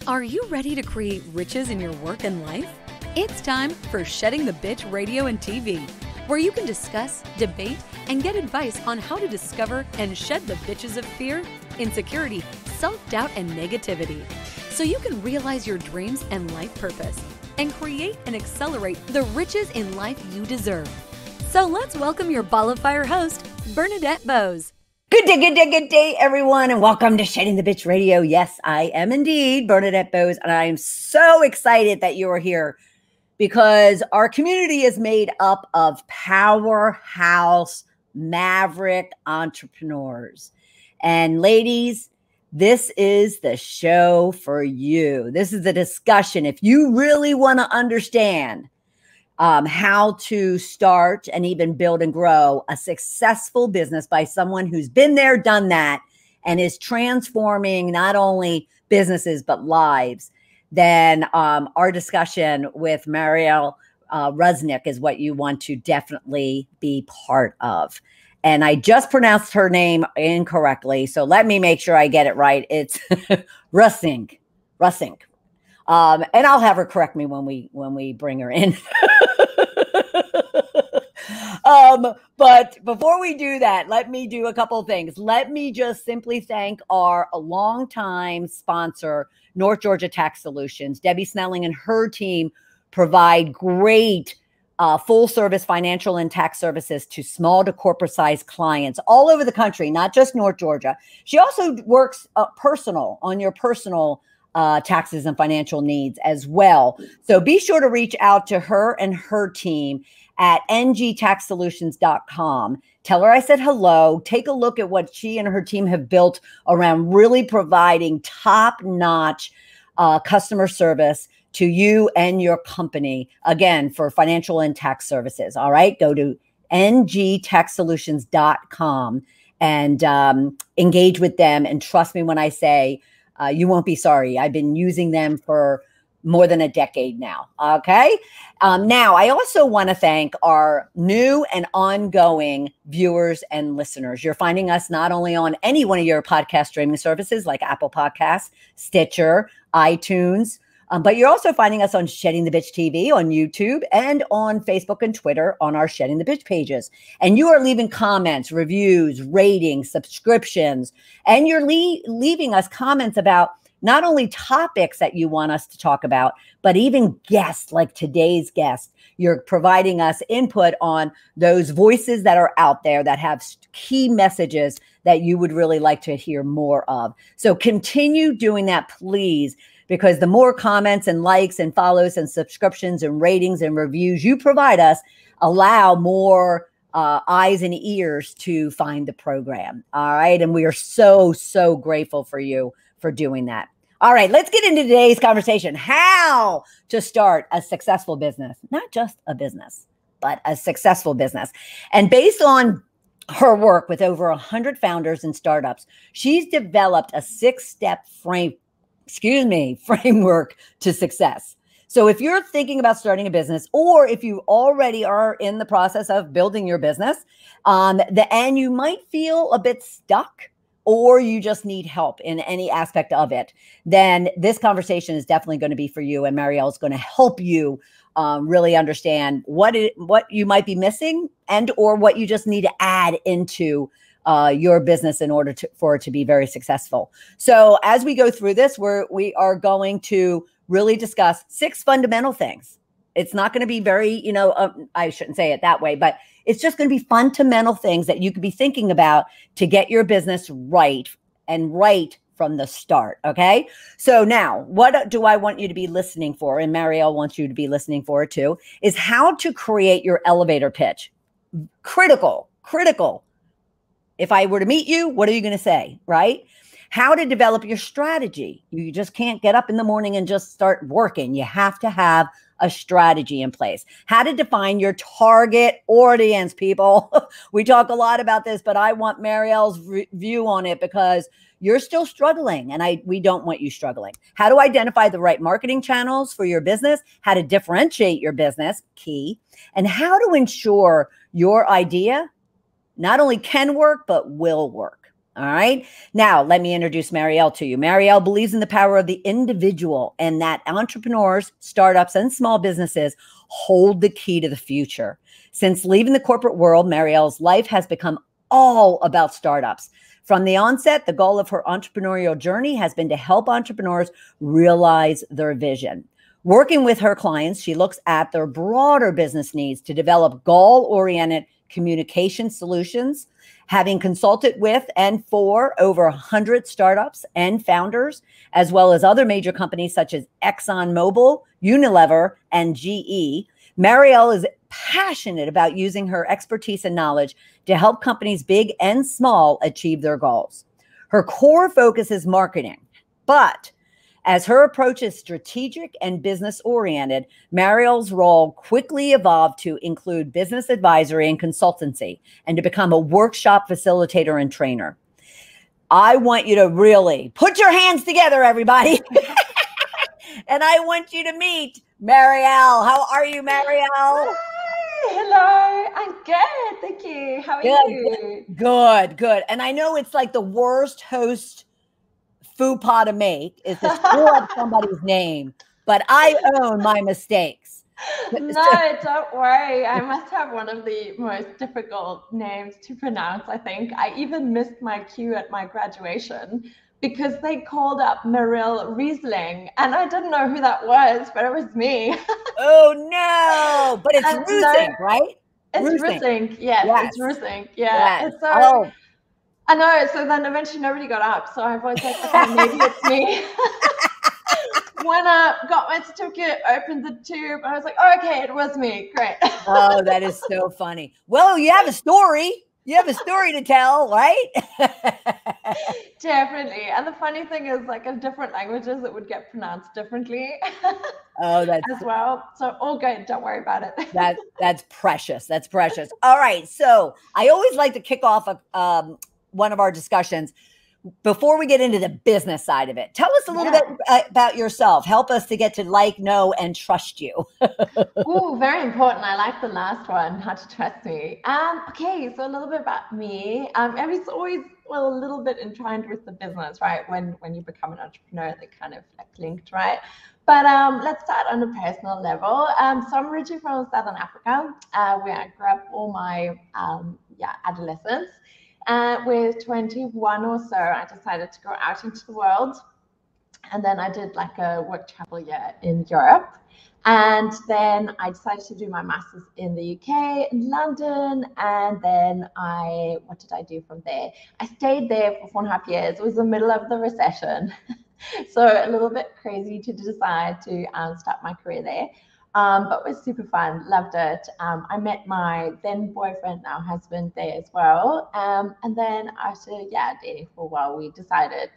Are you ready to create riches in your work and life? It's time for Shedding the Bitch Radio and TV, where you can discuss, debate, and get advice on how to discover and shed the bitches of fear, insecurity, self-doubt, and negativity, so you can realize your dreams and life purpose, and create and accelerate the riches in life you deserve. So let's welcome your Ball of Fire host, Bernadette Bose. Good day, everyone, and welcome to Shedding the Bitch Radio. Yes, I am indeed Bernadette Bose, and I am so excited that you are here because our community is made up of powerhouse, maverick entrepreneurs. And ladies, this is the show for you. This is the discussion. If you really want to understand how to start and even build and grow a successful business by someone who's been there, done that, and is transforming not only businesses, but lives, then our discussion with Marielle Reussink is what you want to definitely be part of. And I just pronounced her name incorrectly, so let me make sure I get it right. It's Reussink. And I'll have her correct me when we bring her in. But before we do that, let me do a couple of things. Let me just simply thank our longtime sponsor, North Georgia Tax Solutions. Debbie Snelling and her team provide great full service financial and tax services to small to corporate size clients all over the country, not just North Georgia. She also works on your personal taxes and financial needs as well. So be sure to reach out to her and her team at ngtaxsolutions.com. Tell her I said hello. Take a look at what she and her team have built around really providing top-notch customer service to you and your company, again, for financial and tax services. All right, go to ngtaxsolutions.com and engage with them. And trust me when I say, you won't be sorry. I've been using them for more than a decade now. Okay. Now, I also want to thank our new and ongoing viewers and listeners. You're finding us not only on any one of your podcast streaming services like Apple Podcasts, Stitcher, iTunes, but you're also finding us on Shedding the Bitch TV on YouTube and on Facebook and Twitter on our Shedding the Bitch pages. And you are leaving comments, reviews, ratings, subscriptions, and you're leaving us comments about not only topics that you want us to talk about, but even guests like today's guest. You're providing us input on those voices that are out there that have key messages that you would really like to hear more of. So continue doing that, please, because the more comments and likes and follows and subscriptions and ratings and reviews you provide us, allow more eyes and ears to find the program. All right. And we are so, so grateful for you for doing that. All right, let's get into today's conversation. How to start a successful business, not just a business, but a successful business. And based on her work with over 100 founders and startups, she's developed a 6-step framework to success. So if you're thinking about starting a business, or if you already are in the process of building your business, and you might feel a bit stuck, or you just need help in any aspect of it, then this conversation is definitely going to be for you. And Marielle is going to help you really understand what you might be missing and or what you just need to add into your business in order for it to be very successful. So as we go through this, we are going to really discuss 6 fundamental things. It's not going to be very, I shouldn't say it that way, but it's just going to be fundamental things that you could be thinking about to get your business right and right from the start. Okay. So now what do I want you to be listening for? And Marielle wants you to be listening for it too, is how to create your elevator pitch. Critical. If I were to meet you, what are you going to say? Right? How to develop your strategy. You just can't get up in the morning and just start working. You have to have a strategy in place. How to define your target audience, people. We talk a lot about this, but I want Marielle's view on it because you're still struggling and we don't want you struggling. How to identify the right marketing channels for your business, how to differentiate your business, key, and how to ensure your idea not only can work, but will work. All right. Now, let me introduce Marielle to you. Marielle believes in the power of the individual and that entrepreneurs, startups, and small businesses hold the key to the future. Since leaving the corporate world, Marielle's life has become all about startups. From the onset, the goal of her entrepreneurial journey has been to help entrepreneurs realize their vision. Working with her clients, she looks at their broader business needs to develop goal-oriented communication solutions. Having consulted with and for over 100 startups and founders, as well as other major companies such as ExxonMobil, Unilever, and GE, Marielle is passionate about using her expertise and knowledge to help companies big and small achieve their goals. Her core focus is marketing, but as her approach is strategic and business oriented, Marielle's role quickly evolved to include business advisory and consultancy and to become a workshop facilitator and trainer. I want you to really put your hands together, everybody. And I want you to meet Marielle. How are you, Marielle? Hi, hello. I'm good. Thank you. How are you? Good. And I know it's like the worst host faux pas to make is to screw up somebody's name, but I own my mistakes. No, don't worry. I must have one of the most difficult names to pronounce, I think. I even missed my cue at my graduation because they called up Marielle Reussink, and I didn't know who that was, but it was me. Oh, no. But it's Reussink, right? It's Reussink. Yes, it's Reussink. Yeah. Yes. And so, I know. So then eventually nobody got up. So I was like, okay, maybe it's me. Went up, got my certificate, opened the tube, and I was like, oh, okay, it was me. Great. Oh, that is so funny. Well, you have a story. You have a story to tell, right? Definitely. And the funny thing is, like, in different languages, it would get pronounced differently. Oh, that's as well. So all good. Don't worry about it. That's precious. That's precious. All right. So I always like to kick off one of our discussions before we get into the business side of it. Tell us a little bit about yourself. Help us to get to like, know, and trust you. Oh, very important. I like the last one, how to trust me. Okay, so a little bit about me. It's always, well, a little bit entwined with the business, right? When you become an entrepreneur, they kind of like linked, right? But let's start on a personal level. So I'm originally from Southern Africa, where I grew up all my adolescence. With 21 or so, I decided to go out into the world. And then I did like a work travel year in Europe. And then I decided to do my master's in the UK, in London. And then what did I do from there? I stayed there for 4.5 years. It was the middle of the recession. So a little bit crazy to decide to start my career there. But it was super fun, loved it. I met my then boyfriend, now husband, there as well. And then after dating for a while, we decided,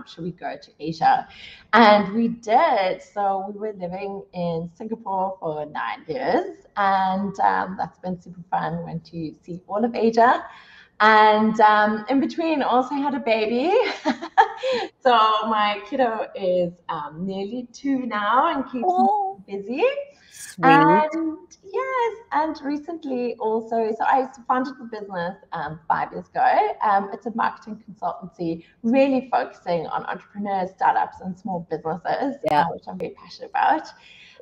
should we go to Asia? And we did. So we were living in Singapore for 9 years, and that's been super fun. Went to see all of Asia. And in between, also had a baby. So my kiddo is nearly 2 now and keeps me busy. Sweet. And yes, and recently also, so I founded the business 5 years ago. It's a marketing consultancy, really focusing on entrepreneurs, startups, and small businesses, which I'm very passionate about.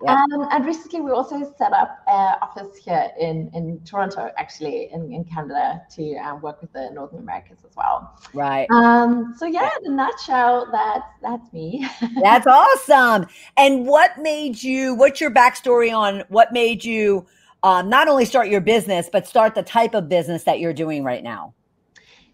And recently we also set up an office here in Toronto, actually, in Canada, to work with the Northern Americas as well. Right. So in a nutshell, that's me. That's awesome. And what's your backstory on what made you not only start your business, but start the type of business that you're doing right now?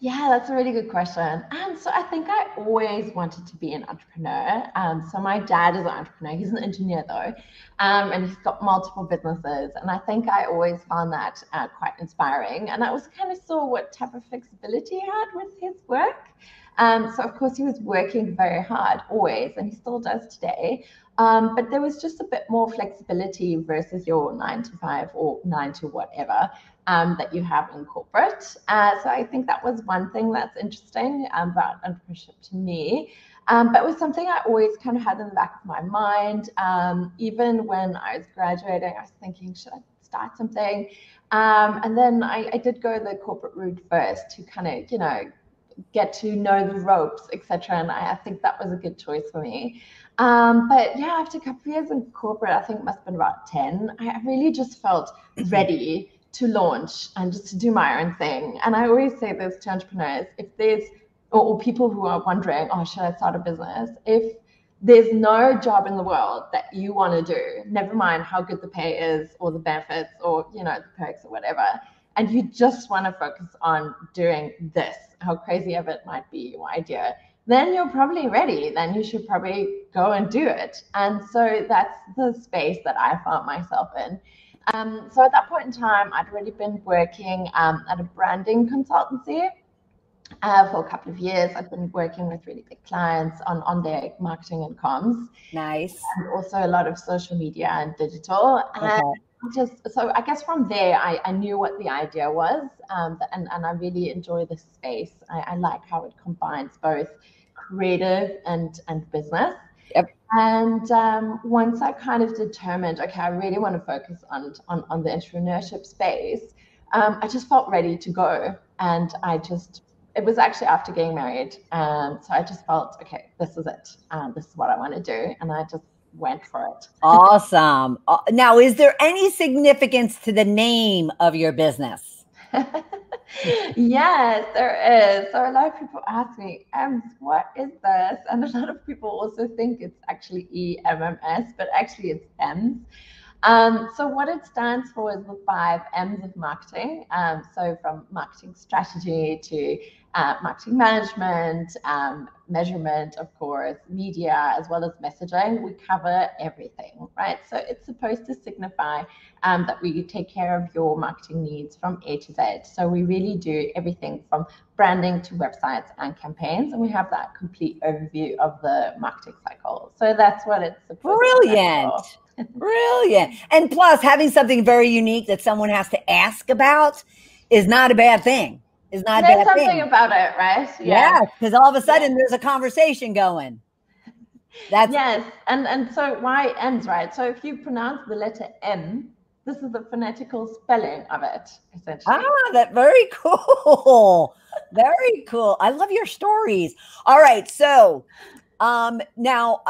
Yeah, that's a really good question. So I think I always wanted to be an entrepreneur. So my dad is an entrepreneur. He's an engineer though, and he's got multiple businesses. And I think I always found that quite inspiring. And I also kind of saw what type of flexibility he had with his work. So of course he was working very hard always, and he still does today. But there was just a bit more flexibility versus your 9 to 5 or 9 to whatever that you have in corporate. So I think that was one thing that's interesting about entrepreneurship to me. But it was something I always kind of had in the back of my mind. Even when I was graduating, I was thinking, should I start something? And then I did go the corporate route first to kind of, get to know the ropes, etc. And I think that was a good choice for me. But yeah, after a couple of years in corporate, I think it must have been about 10, I really just felt ready to launch and just to do my own thing. And I always say this to entrepreneurs, if there's, or people who are wondering, oh, should I start a business? If there's no job in the world that you want to do, never mind how good the pay is or the benefits or, you know, the perks or whatever, and you just want to focus on doing this, how crazy of it might be your idea, then you're probably ready. Then you should probably go and do it. And so that's the space that I found myself in. So at that point in time, I'd already been working at a branding consultancy for a couple of years. I've been working with really big clients on their marketing and comms. Nice. And also a lot of social media and digital. And so I guess from there, I knew what the idea was, and I really enjoy this space. I like how it combines both creative and business. Yep. And once I kind of determined, okay, I really want to focus on the entrepreneurship space, I just felt ready to go. And it was actually after getting married. So I just felt, okay, this is it. This is what I want to do. And I just went for it. Awesome. Now, is there any significance to the name of your business? Yes, there is. So a lot of people ask me, what is this? And a lot of people also think it's actually EMMS, but actually it's M's. So what it stands for is the 5 M's of marketing. So from marketing strategy to marketing management, measurement, of course, media, as well as messaging. We cover everything, right? So it's supposed to signify that we take care of your marketing needs from A to Z. So we really do everything from branding to websites and campaigns, and we have that complete overview of the marketing cycle. So that's what it's supposed to be. Brilliant. And plus, having something very unique that someone has to ask about is not a bad thing. Is not There's a bad something thing about it, right? Yeah, because all of a sudden there's a conversation going. Yes, and so why M's, right? So if you pronounce the letter M, this is the phonetical spelling of it, essentially. That very cool. Very cool. I love your stories. All right, so now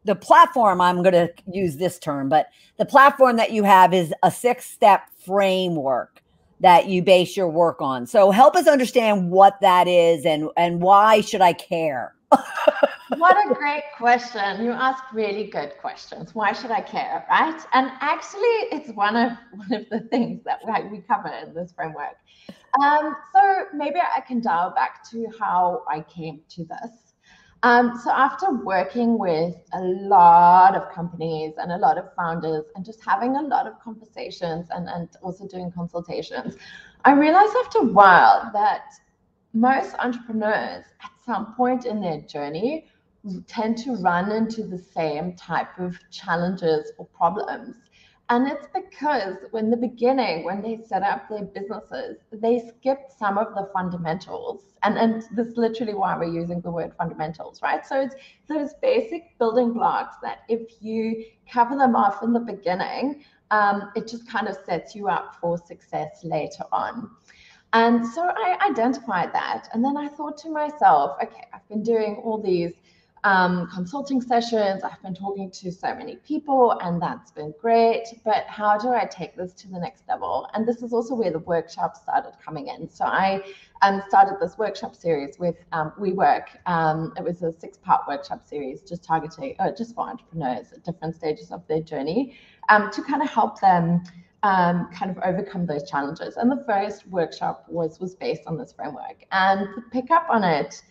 the platform, I'm going to use this term, but the platform that you have is a 6-step framework that you base your work on. So help us understand what that is and why should I care? What a great question. You ask really good questions. Why should I care, right? And actually, it's one of the things that we cover in this framework. So maybe I can dial back to how I came to this. So after working with a lot of companies and a lot of founders and just having a lot of conversations and also doing consultations, I realized after a while that most entrepreneurs at some point in their journey tend to run into the same type of challenges or problems. And it's because in the beginning, when they set up their businesses, they skipped some of the fundamentals. And this is literally why we're using the word fundamentals, right? So it's those basic building blocks that if you cover them off in the beginning, it just kind of sets you up for success later on. And so I identified that. And then I thought to myself, okay, I've been doing all these consulting sessions. I've been talking to so many people and that's been great, but how do I take this to the next level? And this is also where the workshops started coming in. So I started this workshop series with WeWork. It was a 6-part workshop series just targeting, just for entrepreneurs at different stages of their journey to kind of help them kind of overcome those challenges. And the first workshop was based on this framework, and the pickup on it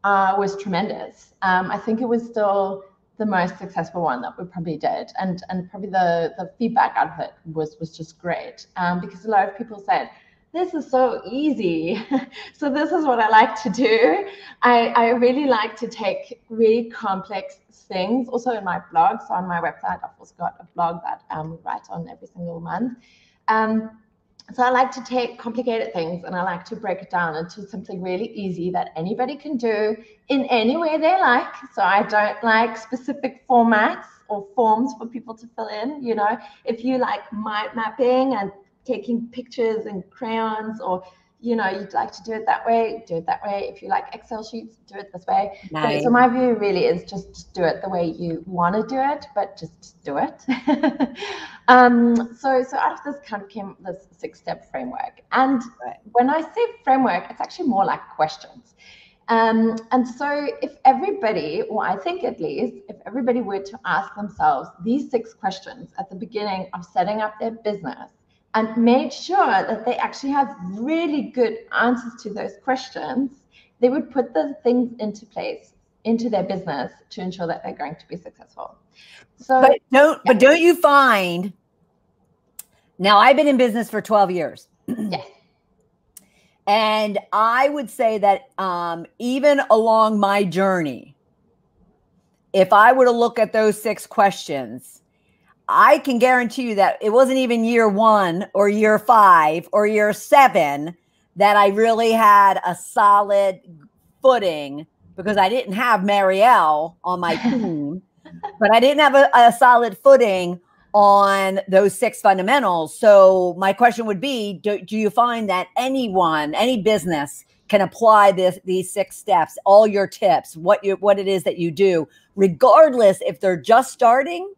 was tremendous. I think it was still the most successful one that we probably did, and probably the feedback out of it was just great, because a lot of people said, this is so easy. So this is what I like to do. I really like to take really complex things. Also in my blog, so on my website, I've also got a blog that we write on every single month. So I like to take complicated things and I like to break it down into something really easy that anybody can do in any way they like. So I don't like specific formats or forms for people to fill in. You know, if you like mind mapping and taking pictures and crayons or you'd like to do it that way, do it that way. If you like Excel sheets, do it this way. Nice. So my view really is just do it the way you want to do it, but just do it. So out of this kind of came this 6-step framework. And when I say framework, it's actually more like questions. And so if everybody, or I think at least, if everybody were to ask themselves these 6 questions at the beginning of setting up their business, and made sure that they actually have really good answers to those questions, they would put the things into place into their business to ensure that they're going to be successful. So, but don't you find, now I've been in business for 12 years. Yes. And I would say that even along my journey, if I were to look at those 6 questions, I can guarantee you that it wasn't even year 1 or year 5 or year 7 that I really had a solid footing, because I didn't have Marielle on my team, but I didn't have a solid footing on those 6 fundamentals. So my question would be, do you find that any business can apply these 6 steps, all your tips, what it is that you do, regardless if they're just starting?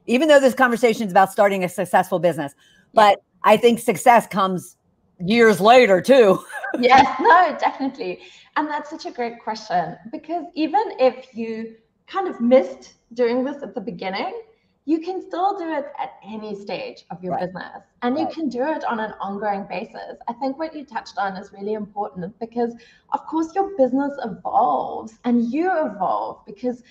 Even though this conversation is about starting a successful business, but I think success comes years later too. Yes, no, definitely. And that's such a great question, because even if you kind of missed doing this at the beginning, you can still do it at any stage of your business, and you can do it on an ongoing basis. I think what you touched on is really important, because of course your business evolves and you evolve, because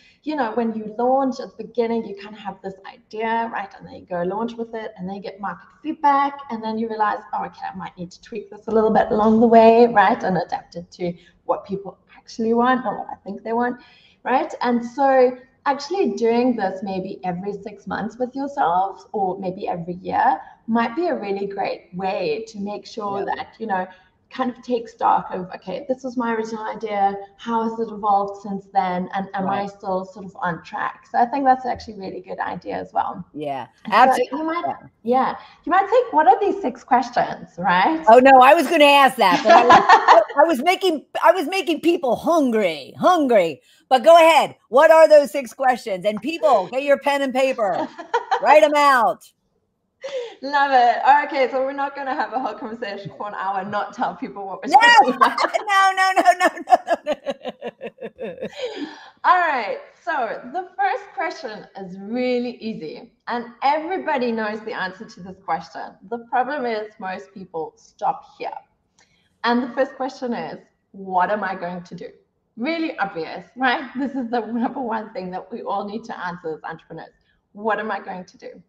when you launch at the beginning, you kind of have this idea, right? And then you go launch with it, and then you get market feedback, and then you realize, oh, okay, I might need to tweak this a little bit along the way, right? And adapt it to what people actually want, or what I think they want, right? And so actually doing this maybe every 6 months with yourselves, or maybe every year, might be a really great way to make sure that, kind of take stock of, okay, this was my original idea, how has it evolved since then, and am I still sort of on track? So I think that's actually a really good idea as well. Yeah, absolutely. So you might think, what are these 6 questions, right? Oh no, I was going to ask that, but I was making people hungry. But go ahead. What are those 6 questions? And people, get your pen and paper, write them out. Love it. Okay, so we're not going to have a whole conversation for an hour and not tell people what we're talking about. No. All right, so the first question is really easy, and everybody knows the answer to this question. The problem is most people stop here. And the first question is, what am I going to do? Really obvious, right? This is the number one thing that we all need to answer as entrepreneurs. What am I going to do?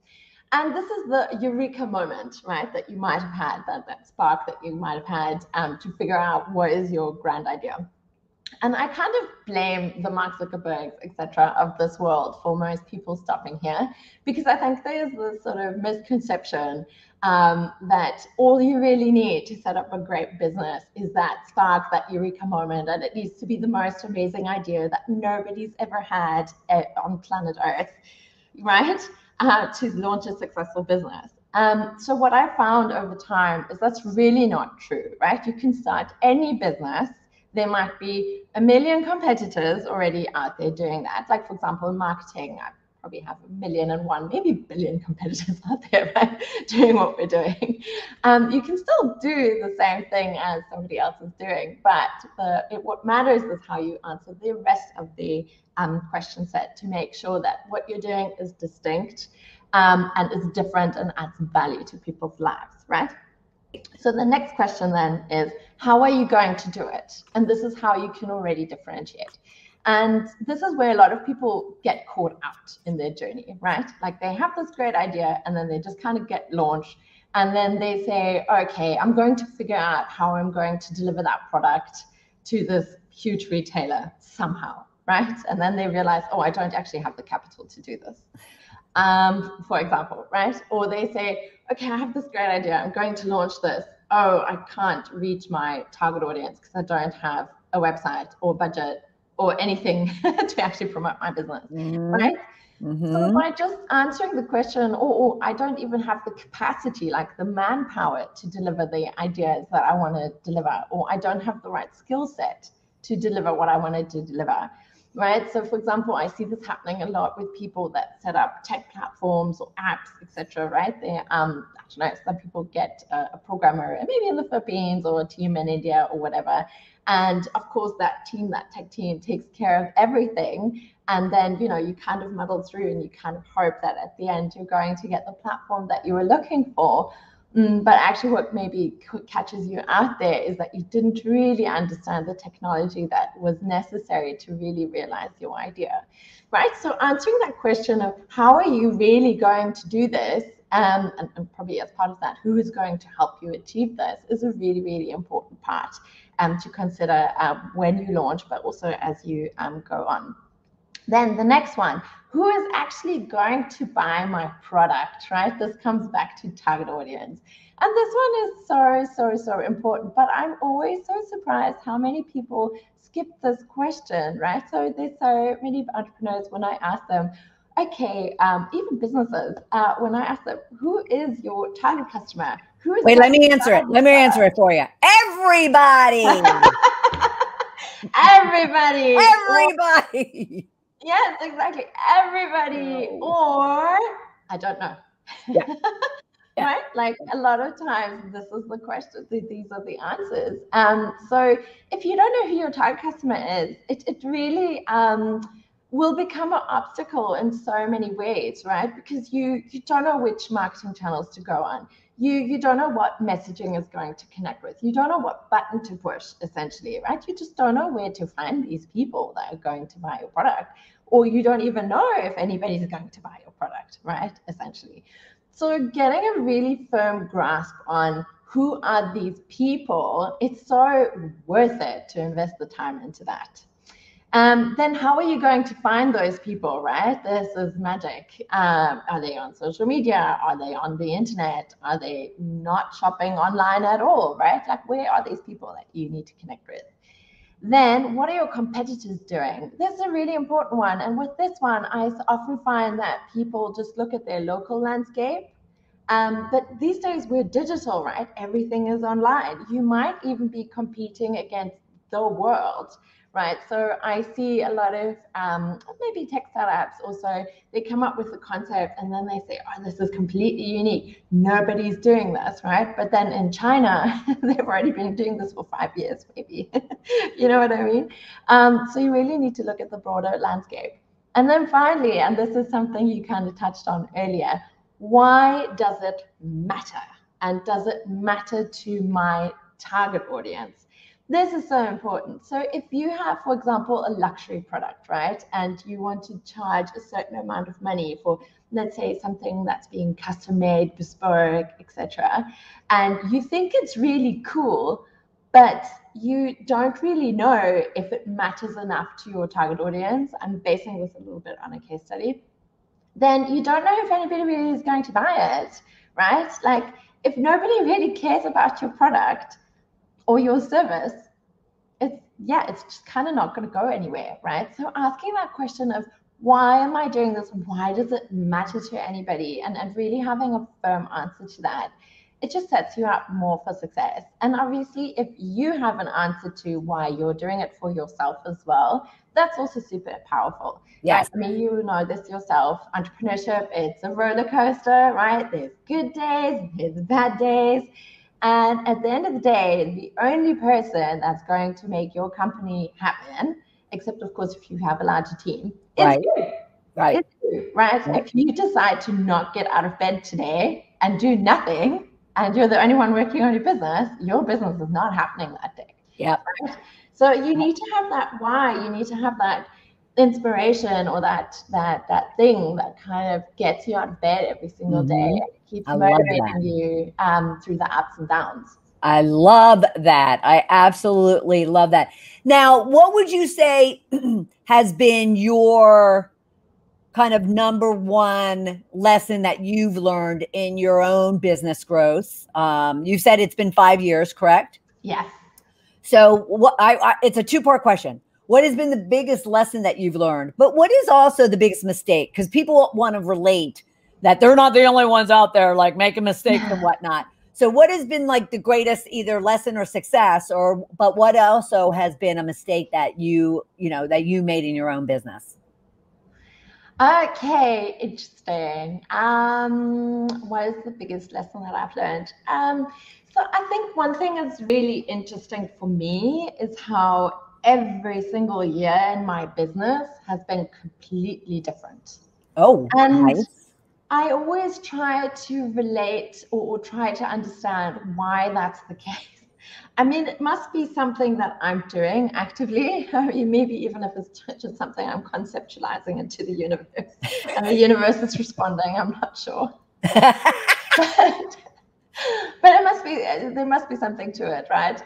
And this is the eureka moment, right, that you might have had, that spark that you might have had to figure out what is your grand idea. And I kind of blame the Mark Zuckerbergs, etc., of this world for most people stopping here, because I think there's this sort of misconception that all you really need to set up a great business is that spark, that eureka moment, and it needs to be the most amazing idea that nobody's ever had on planet Earth, right? To launch a successful business. So what I found over time is that's really not true, right? You can start any business. There might be a million competitors already out there doing that. Like, for example, in marketing, I probably have 1,000,001, maybe billion competitors out there, right, doing what we're doing. You can still do the same thing as somebody else is doing, but what matters is how you answer the rest of the question set to make sure that what you're doing is distinct and is different and adds value to people's lives, right? So the next question then is, how are you going to do it? And this is how you can already differentiate. And this is where a lot of people get caught out in their journey, right? Like they have this great idea and then they just kind of get launched. And then they say, okay, I'm going to figure out how I'm going to deliver that product to this huge retailer somehow, right? And then they realize, oh, I don't actually have the capital to do this, for example, right? Or they say, okay, I have this great idea. I'm going to launch this. Oh, I can't reach my target audience because I don't have a website or budget or anything to actually promote my business, right? So by just answering the question, or I don't even have the capacity, like the manpower to deliver the ideas that I want to deliver, or I don't have the right skill set to deliver what I wanted to deliver, right? So for example, I see this happening a lot with people that set up tech platforms or apps, etc. Right? They, I don't know, some people get a programmer maybe in the Philippines or a team in India or whatever. And of course, that team, that tech team takes care of everything. And then, you kind of muddle through and you kind of hope that at the end, you're going to get the platform that you were looking for. But actually what maybe catches you out there is that you didn't really understand the technology that was necessary to really realize your idea, right? So answering that question of how are you really going to do this, and probably as part of that, who is going to help you achieve this, is a really, really important part to consider when you launch, but also as you go on. Then the next one, who is actually going to buy my product, right? This comes back to target audience. And this one is so important, but I'm always so surprised how many people skip this question, right? So there's so many entrepreneurs, when I ask them, okay, even businesses, when I ask them, who is your target customer? Who is Wait, let me answer it. Let me answer it for you. Everybody. Everybody. Everybody. Yes, exactly. Everybody, or I don't know. Yeah. Yeah. Right? Like a lot of times, this is the question. These are the answers. So if you don't know who your target customer is, it really will become an obstacle in so many ways, right? Because you don't know which marketing channels to go on. You don't know what messaging is going to connect with. You don't know what button to push, essentially, right? You just don't know where to find these people that are going to buy your product, or you don't even know if anybody's going to buy your product, right? Essentially. So getting a really firm grasp on who are these people, it's so worth it to invest the time into that. Then how are you going to find those people, right? This is magic. Are they on social media? Are they on the internet? Are they not shopping online at all, right? Like, where are these people that you need to connect with? Then what are your competitors doing? This is a really important one. And with this one, I often find that people just look at their local landscape. But these days we're digital, right? Everything is online. You might even be competing against the world, right? So I see a lot of maybe tech startups also, they come up with the concept and then they say, oh, this is completely unique. Nobody's doing this, right? But then in China, they've already been doing this for 5 years, maybe. You know what I mean? So you really need to look at the broader landscape. And then finally, and this is something you kind of touched on earlier, why does it matter? And does it matter to my target audience? This is so important. So if you have, for example, a luxury product, right, and you want to charge a certain amount of money for, let's say, something that's being custom made, bespoke, etc., and you think it's really cool, but you don't really know if it matters enough to your target audience. I'm basing this a little bit on a case study. Then you don't know if anybody really is going to buy it, right? Like, if nobody really cares about your product or your service, it's just kind of not going to go anywhere, right? So asking that question of, why am I doing this? Why does it matter to anybody? And really having a firm answer to that, it just sets you up more for success. And obviously, if you have an answer to why you're doing it for yourself as well, that's also super powerful. Yes. Right? I mean, you know this yourself. Entrepreneurship, it's a roller coaster, right? There's good days, there's bad days. And at the end of the day, the only person that's going to make your company happen, except of course if you have a larger team, is you. Right. It's you, right? If you decide to not get out of bed today and do nothing, and you're the only one working on your business is not happening that day. Yep. Right? So you need to have that why. You need to have that inspiration, or that thing that kind of gets you out of bed every single day and keeps motivating you through the ups and downs. I love that. I absolutely love that. Now, what would you say has been your kind of number one lesson that you've learned in your own business growth? You said it's been 5 years, correct? Yes. So what it's a two-part question. what has been the biggest lesson that you've learned? But what is also the biggest mistake? Because people want to relate that they're not the only ones out there like making mistakes and whatnot. So what has been like the greatest either lesson or success, but what also has been a mistake that you made in your own business? Okay, interesting. What is the biggest lesson that I've learned? So I think one thing that's really interesting for me is how every single year in my business has been completely different. Oh, And nice. I always try to relate or try to understand why that's the case. I mean, it must be something that I'm doing actively. I mean, maybe even if it's just something I'm conceptualizing into the universe and the universe is responding, I'm not sure. But there must be something to it, right?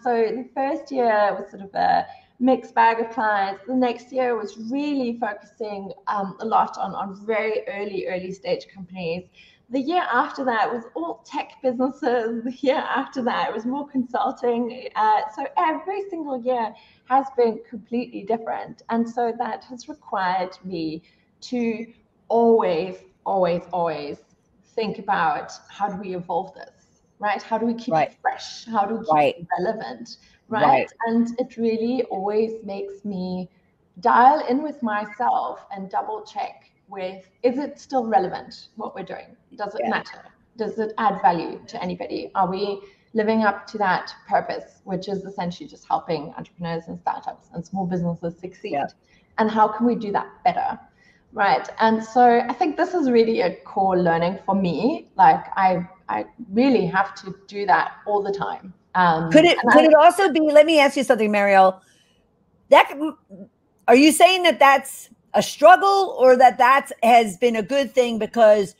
So the first year was sort of a mixed bag of clients. The next year was really focusing a lot on very early stage companies. The year after that was all tech businesses. The year after that was more consulting. So every single year has been completely different. And so that has required me to always think about, how do we evolve this, right? How do we keep it fresh? How do we keep it relevant, right? And it really always makes me dial in with myself and double check with, is it still relevant what we're doing? Does it matter? Does it add value to anybody? Are we living up to that purpose, which is essentially just helping entrepreneurs and startups and small businesses succeed? And how can we do that better? Right. And so I think this is really a core learning for me. Like I really have to do that all the time. Could it also be, let me ask you something, Marielle, are you saying that that's a struggle, or that has been a good thing because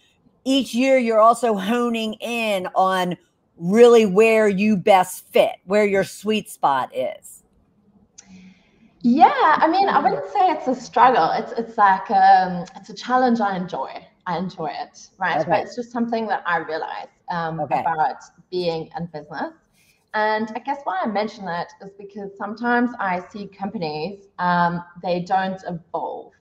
each year you're also honing in on really where you best fit, where your sweet spot is? Yeah, I mean, I wouldn't say it's a struggle. It's like it's a challenge I enjoy. I enjoy it, right? But it's just something that I realize about being in business. And I guess why I mention that is because sometimes I see companies, they don't evolve,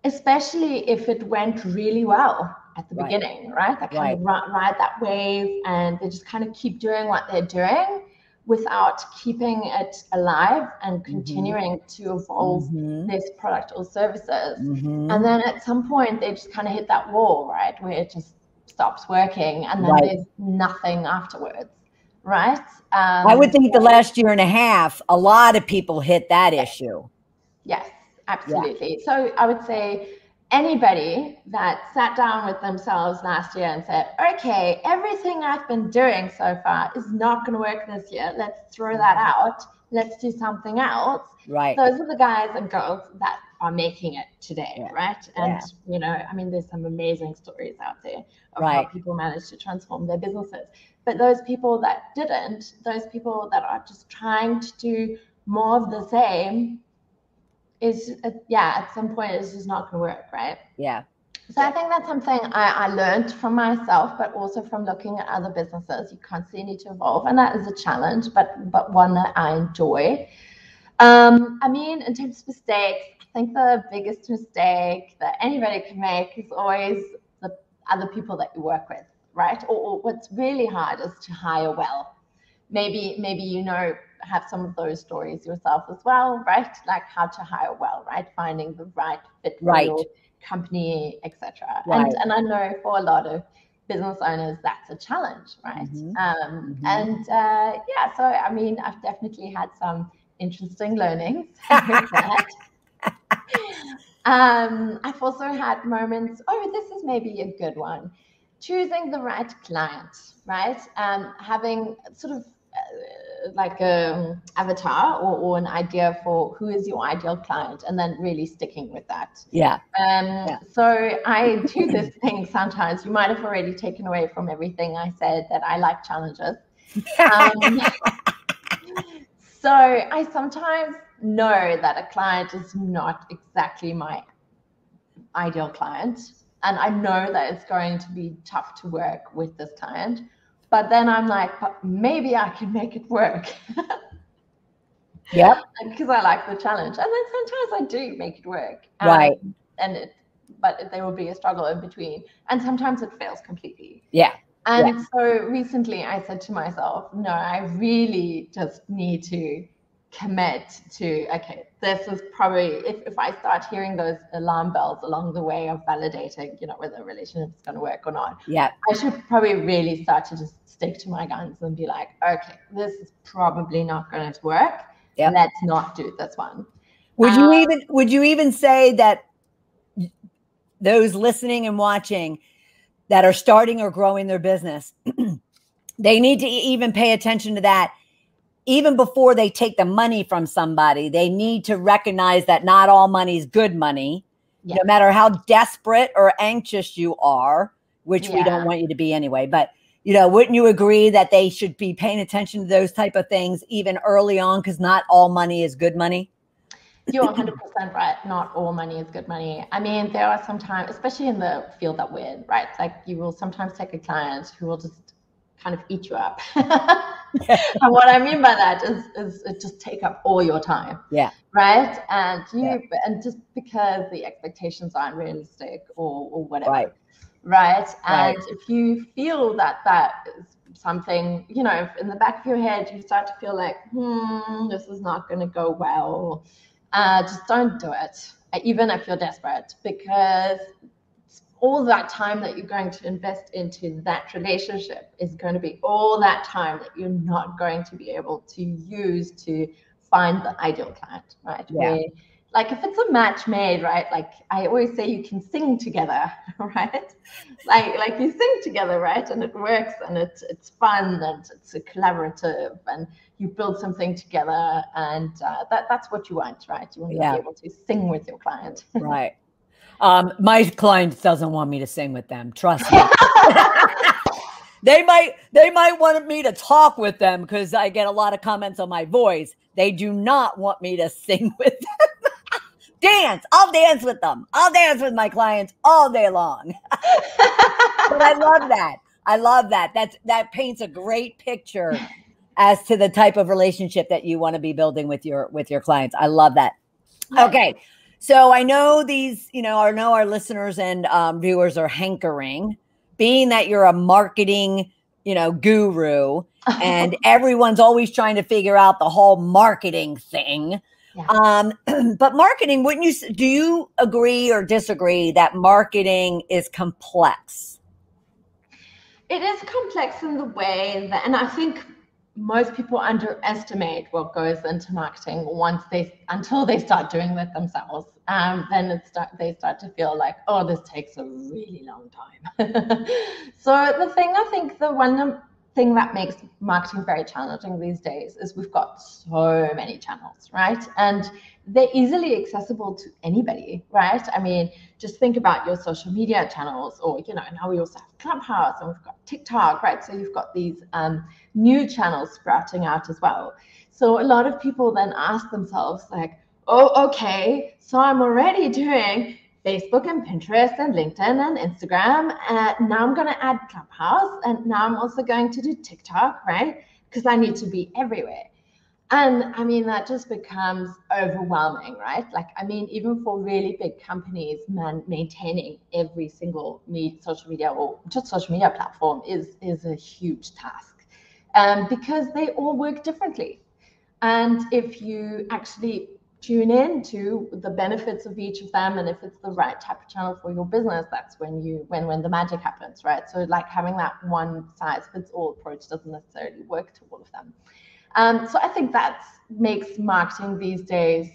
especially if it went really well at the beginning, right? They kind of ride that wave and they just kind of keep doing what they're doing without keeping it alive and continuing to evolve this product or services. And then at some point they just kind of hit that wall, right? Where it just stops working and then there's nothing afterwards, right? I would think the last year and a half, a lot of people hit that issue. Yes, absolutely. So I would say anybody that sat down with themselves last year and said, okay, everything I've been doing so far is not going to work this year. Let's throw that out. Let's do something else. Right. Those are the guys and girls that are making it today, right? And, you know, I mean, there's some amazing stories out there of how people manage to transform their businesses. But those people that didn't, those people that are just trying to do more of the same, at some point it's just not going to work, right? So I think that's something I learned from myself, but also from looking at other businesses. You constantly need to evolve, and that is a challenge, but one that I enjoy. I mean, in terms of mistakes, I think the biggest mistake that anybody can make is always the other people that you work with, right? Or what's really hard is to hire well. Maybe have some of those stories yourself as well, right? Like how to hire well, right? Finding the right fit for your company, etc. And I know for a lot of business owners that's a challenge, right? So I mean, I've definitely had some interesting learnings with that. I've also had moments, this is maybe a good one, choosing the right client, right? Having sort of like a avatar or an idea for who is your ideal client, and then really sticking with that. So I do this thing sometimes. You might have already taken away from everything I said that I like challenges. So I sometimes know that a client is not exactly my ideal client, and I know that it's going to be tough to work with this client. But then I'm like, maybe I can make it work. Yep. Because I like the challenge. And then sometimes I do make it work. Right. But there will be a struggle in between. And sometimes it fails completely. Yeah. And so recently I said to myself, no, I really just need to commit to, okay, this is probably, if I start hearing those alarm bells along the way of validating, whether a relationship is going to work or not, I should probably really start to just stick to my guns and be like, okay, this is probably not going to work. Let's not do this one. Would you even say that those listening and watching that are starting or growing their business, they need to even pay attention to that even before they take the money from somebody? They need to recognize that not all money is good money, no matter how desperate or anxious you are, which we don't want you to be anyway. But, wouldn't you agree that they should be paying attention to those type of things even early on? Because not all money is good money. You're 100% right. Not all money is good money. I mean, there are sometimes, especially in the field that we're in, right? Like you will sometimes take a client who will just kind of eat you up. And what I mean by that is it just take up all your time. Yeah. Right. And and just because the expectations aren't realistic or whatever. Right. And if you feel that is something, if in the back of your head, you start to feel like, this is not going to go well. Just don't do it, even if you're desperate, because all that time that you're going to invest into that relationship is going to be all that time that you're not going to be able to use to find the ideal client, right? Where, like if it's a match made, right? Like I always say, you can sing together, right? Like you sing together, right? And it works, and it's fun, and it's a collaborative, and you build something together, and that's what you want, right? You want to be able to sing with your client. Right. My client doesn't want me to sing with them. Trust me. They might want me to talk with them because I get a lot of comments on my voice. They do not want me to sing with them. Dance. I'll dance with them. I'll dance with my clients all day long. But I love that. I love that. That paints a great picture as to the type of relationship that you want to be building with your clients. I love that. Okay. So I know these, I know our listeners and viewers are hankering, being that you're a marketing, guru, and everyone's always trying to figure out the whole marketing thing. But marketing, do you agree or disagree that marketing is complex? It is complex in the way that, and I think most people underestimate what goes into marketing until they start doing it themselves. Then they start to feel like, oh, this takes a really long time. So the one thing that makes marketing very challenging these days is we've got so many channels, right? And they're easily accessible to anybody, right? I mean, just think about your social media channels, or, now we also have Clubhouse, and we've got TikTok, right? So you've got these new channels sprouting out as well. So a lot of people then ask themselves like, oh, okay, so I'm already doing Facebook and Pinterest and LinkedIn and Instagram. And now I'm going to add Clubhouse, and now I'm also going to do TikTok, right? Because I need to be everywhere. And I mean, that just becomes overwhelming, right? Like, I mean, even for really big companies, maintaining every single social media or just social media platform is a huge task, because they all work differently. And if you actually tune in to the benefits of each of them, and if it's the right type of channel for your business, that's when the magic happens, right? So like having that one size fits all approach doesn't necessarily work to all of them. So I think that makes marketing these days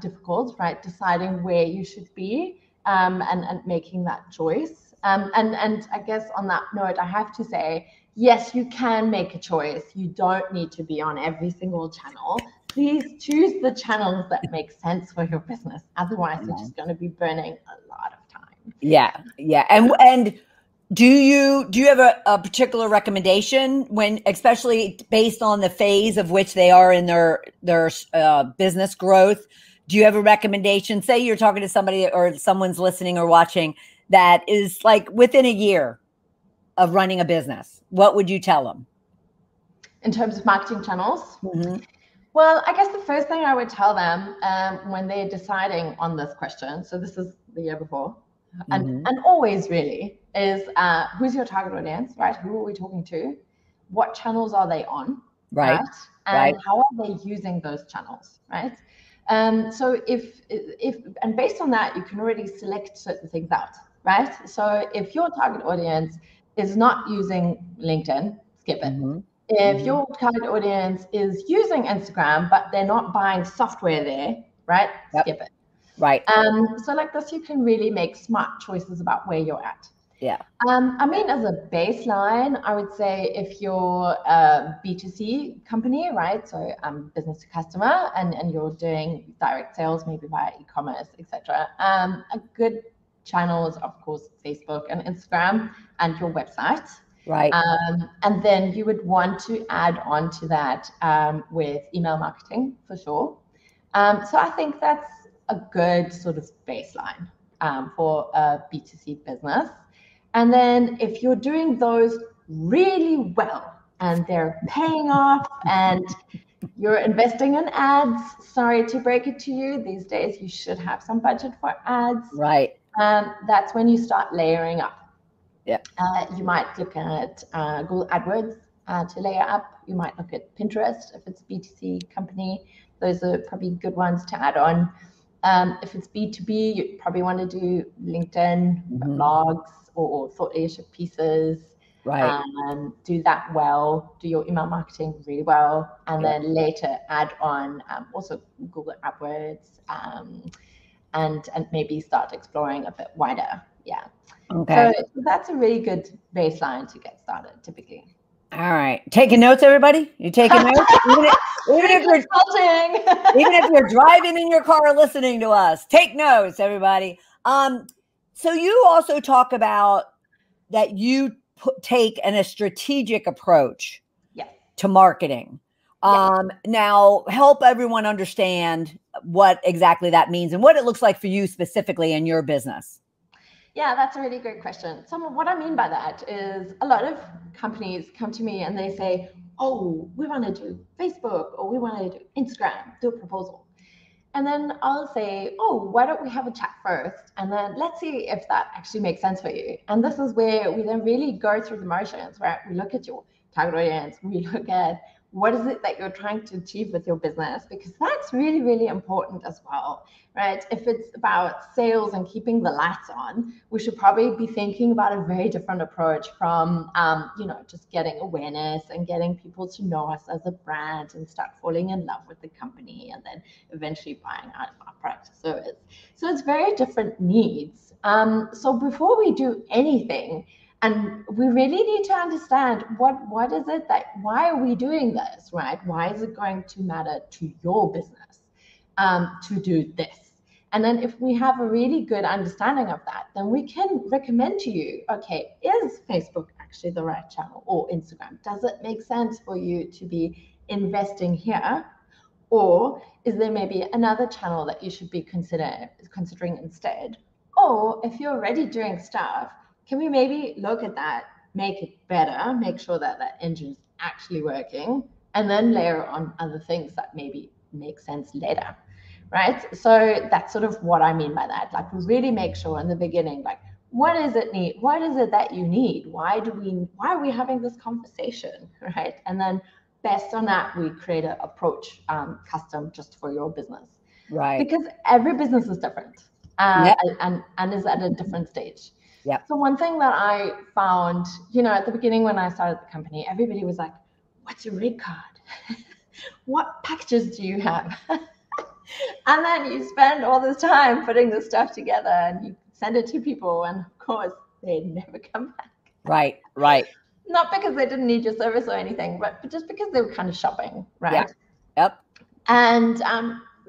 difficult, right? Deciding where you should be, and making that choice. And I guess on that note, I have to say, yes, you can make a choice. You don't need to be on every single channel. Please choose the channels that make sense for your business. Otherwise, you're just going to be burning a lot of time. Yeah. And do you have a particular recommendation when, especially based on the phase of which they are in their business growth? Do you have a recommendation? Say you're talking to somebody or someone's listening or watching that is like within a year of running a business. What would you tell them? In terms of marketing channels? Mm-hmm. Well, I guess the first thing I would tell them when they're deciding on this question, so this is the year before, and always really, is who's your target audience, right? Who are we talking to? What channels are they on, right? And how are they using those channels, right? So if and based on that, you can already select certain things out, right? So if your target audience is not using LinkedIn, skip it. If your target audience is using Instagram, but they're not buying software there, right? Skip it. Right. So like this, you can really make smart choices about where you're at. Yeah. I mean, as a baseline, I would say if you're a B2C company, right? So business to customer, and you're doing direct sales, maybe via e-commerce, etc. A good channel is, of course, Facebook and Instagram and your website. Right. And then you would want to add on to that with email marketing for sure. So I think that's a good sort of baseline for a B2C business. And then if you're doing those really well and they're paying off and you're investing in ads, sorry to break it to you, these days you should have some budget for ads. Right. That's when you start layering up. Yeah. You might look at Google AdWords to layer up. You might look at Pinterest if it's a B2C company. Those are probably good ones to add on. If it's B2B, you probably want to do LinkedIn, blogs, or thought leadership pieces. Right. Do that well. Do your email marketing really well, and then later add on also Google AdWords, and maybe start exploring a bit wider. Yeah. Okay. So that's a really good baseline to get started, typically. All right. Taking notes, everybody? You taking notes? even if you're driving in your car listening to us, take notes, everybody. So you also talk about that you take a strategic approach to marketing. Now, help everyone understand what exactly that means and what it looks like for you specifically in your business. Yeah, that's a really great question. What I mean by that is a lot of companies come to me and they say, oh, we want to do Facebook or we want to do Instagram, do a proposal. And then I'll say, oh, why don't we have a chat first? And then let's see if that actually makes sense for you. And this is where we then really go through the motions, right? We look at your target audience, we look at what is it that you're trying to achieve with your business, because that's really, really important as well, right? If it's about sales and keeping the lights on, we should probably be thinking about a very different approach from, just getting awareness and getting people to know us as a brand and start falling in love with the company and then eventually buying our product or service. So it's very different needs. So before we do anything, and we really need to understand what is it why are we doing this, right? Why is it going to matter to your business to do this? And then if we have a really good understanding of that, then we can recommend to you, okay, is Facebook actually the right channel, or Instagram? Does it make sense for you to be investing here? Or is there maybe another channel that you should be considering instead? Or if you're already doing stuff, can we maybe look at that, make it better, make sure that that engine's actually working, and then layer on other things that maybe make sense later, right? So that's sort of what I mean by that. Like, we really make sure in the beginning, like, what does it need? What is it that you need? Why are we having this conversation, right? And then based on that, we create an approach custom just for your business, right? Because every business is different and is at a different stage. Yeah. So one thing that I found, at the beginning when I started the company, everybody was like, what's your rate card? What packages do you have? And then you spend all this time putting this stuff together and you send it to people, and of course they never come back. Right. Not because they didn't need your service or anything, but just because they were kind of shopping, right? Yeah. Yep. And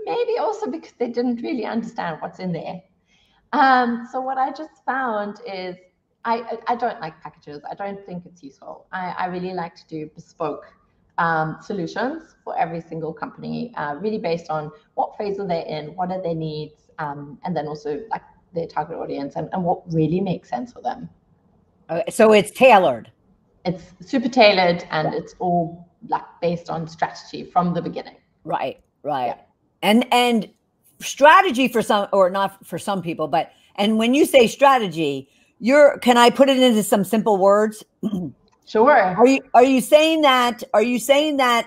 maybe also because they didn't really understand what's in there. So what I just found is I don't like packages. I don't think it's useful. I really like to do bespoke solutions for every single company, really based on what phase are they in, what are their needs, and then also like their target audience and what really makes sense for them. Okay, so it's tailored. It's super tailored, and it's all like based on strategy from the beginning. Right. Right. Yeah. And strategy for some, or not for some people, but, and when you say strategy, can I put it into some simple words? Sure. Are you saying that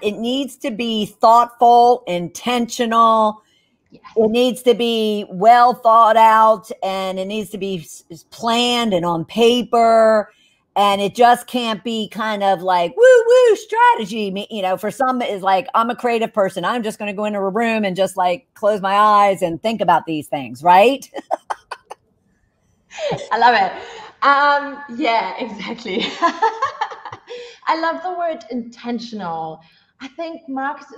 it needs to be thoughtful, intentional? Yes. It needs to be well thought out, and it needs to be planned and on paper, and it just can't be kind of like woo woo strategy. You know, for some is like, I'm a creative person, I'm just going to go into a room and just like close my eyes and think about these things, right? I love it. Yeah, exactly. I love the word intentional. I think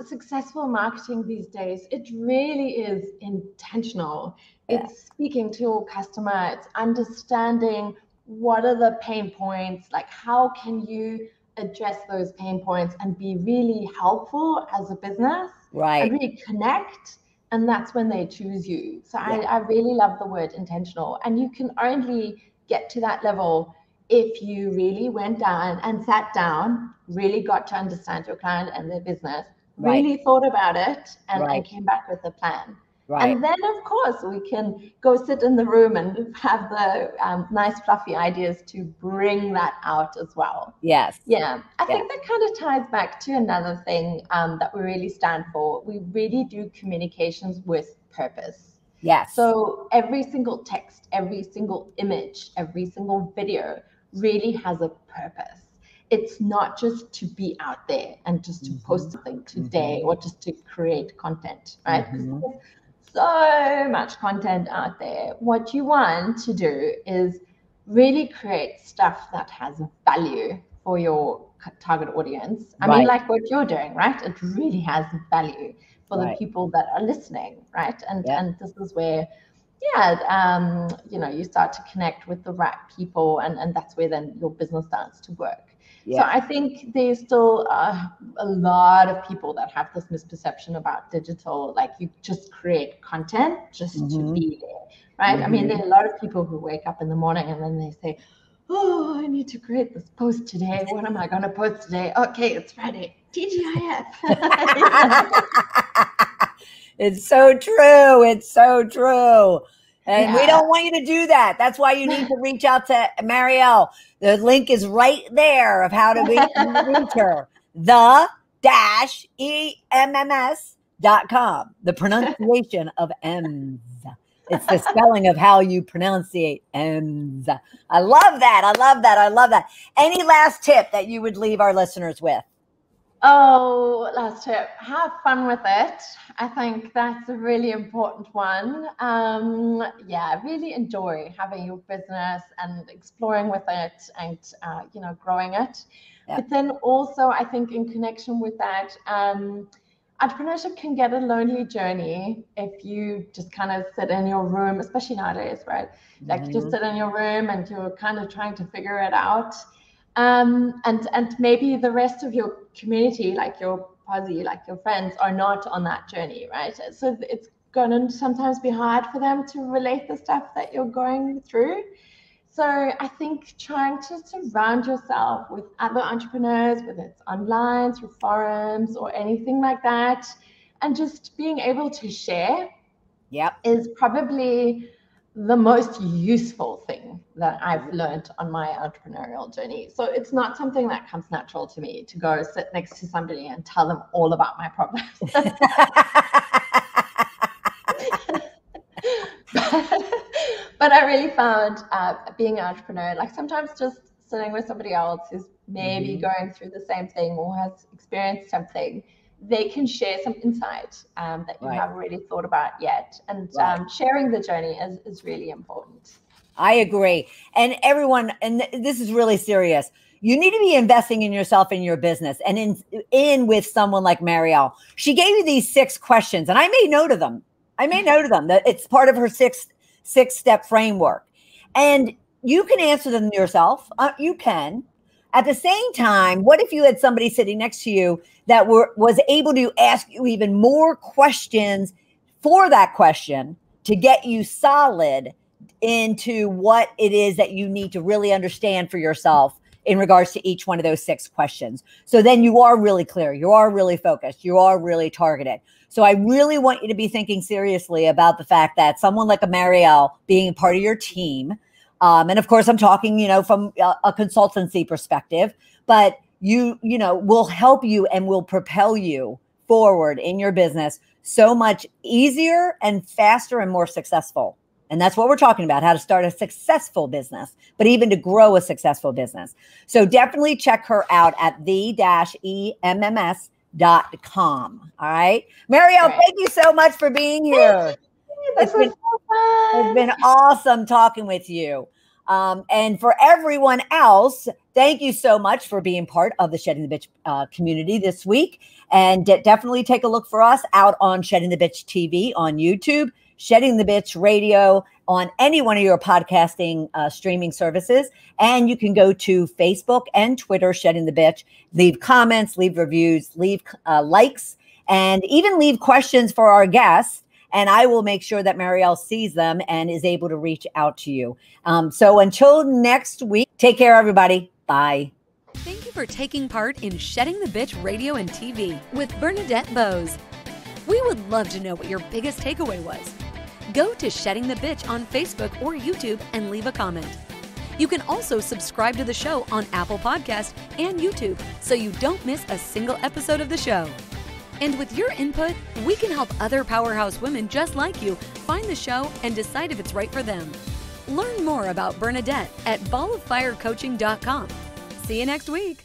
successful marketing these days, it really is intentional. Yeah. It's speaking to your customer. It's understanding what are the pain points, like how can you address those pain points and be really helpful as a business, Right. and really connect. And that's when they choose you. So I really love the word intentional. And you can only get to that level if you really went down and sat down, really got to understand your client and their business, really thought about it, and came back with a plan. Right. And then, of course, we can go sit in the room and have the nice, fluffy ideas to bring that out as well. Yes. Yeah. I think that kind of ties back to another thing that we really stand for. We really do communications with purpose. Yes. So every single text, every single image, every single video really has a purpose. It's not just to be out there and just to post something today or just to create content, right? Because so much content out there. What you want to do is really create stuff that has value for your target audience. I mean, like what you're doing, right? It really has value for the people that are listening, right? And this is where, you start to connect with the right people, and that's where then your business starts to work. So I think there's still a lot of people that have this misperception about digital, like you just create content just to be there, right? I mean, there are a lot of people who wake up in the morning and then they say, oh, I need to create this post today. What am I going to post today? Okay, it's Friday. TGIF. It's so true. It's so true. And we don't want you to do that. That's why you need to reach out to Marielle. The link is right there of how to reach her. the-emms.com. The pronunciation of M's. It's the spelling of how you pronunciate M's. I love that. I love that. I love that. Any last tip that you would leave our listeners with? Oh, last tip, have fun with it. I think that's a really important one. Really enjoy having your business and exploring with it and, growing it. Yep. But then also, I think in connection with that, entrepreneurship can get a lonely journey if you just kind of sit in your room, especially nowadays, right? Like you just sit in your room and you're kind of trying to figure it out. And maybe the rest of your community, like your posse, like your friends, are not on that journey, right? So it's going to sometimes be hard for them to relate the stuff that you're going through. So I think trying to surround yourself with other entrepreneurs, whether it's online, through forums or anything like that, and just being able to share is probably the most useful thing that I've learned on my entrepreneurial journey. So it's not something that comes natural to me to go sit next to somebody and tell them all about my problems. But I really found being an entrepreneur, like sometimes just sitting with somebody else who's maybe going through the same thing or has experienced something, they can share some insight that you haven't really thought about yet. And sharing the journey is really important. I agree. And everyone, and this is really serious, you need to be investing in yourself and your business, and in with someone like Marielle. She gave you these 6 questions, and I made note of them. That it's part of her six-step framework. And you can answer them yourself. You can. At the same time, what if you had somebody sitting next to you that was able to ask you even more questions for that question to get you solid into what it is that you need to really understand for yourself in regards to each one of those 6 questions. So then you are really clear, you are really focused, you are really targeted. So I really want you to be thinking seriously about the fact that someone like a Marielle being a part of your team, and of course I'm talking, from a consultancy perspective, but you will help you and will propel you forward in your business so much easier and faster and more successful. And that's what we're talking about, how to start a successful business, but even to grow a successful business. So definitely check her out at the-emms.com. All right. Marielle, thank you so much for being here. This was so fun. It's been awesome talking with you. And for everyone else, thank you so much for being part of the Shedding the Bitch community this week. And definitely take a look for us out on Shedding the Bitch TV on YouTube, Shedding the Bitch Radio on any one of your podcasting streaming services. And you can go to Facebook and Twitter, Shedding the Bitch, leave comments, leave reviews, leave likes, and even leave questions for our guests. And I will make sure that Marielle sees them and is able to reach out to you. So until next week, take care, everybody. Bye. Thank you for taking part in Shedding the Bitch Radio and TV with Bernadette Bose. We would love to know what your biggest takeaway was. Go to Shedding the Bitch on Facebook or YouTube and leave a comment. You can also subscribe to the show on Apple Podcasts and YouTube so you don't miss a single episode of the show. And with your input, we can help other powerhouse women just like you find the show and decide if it's right for them. Learn more about Bernadette at balloffirecoaching.com. See you next week.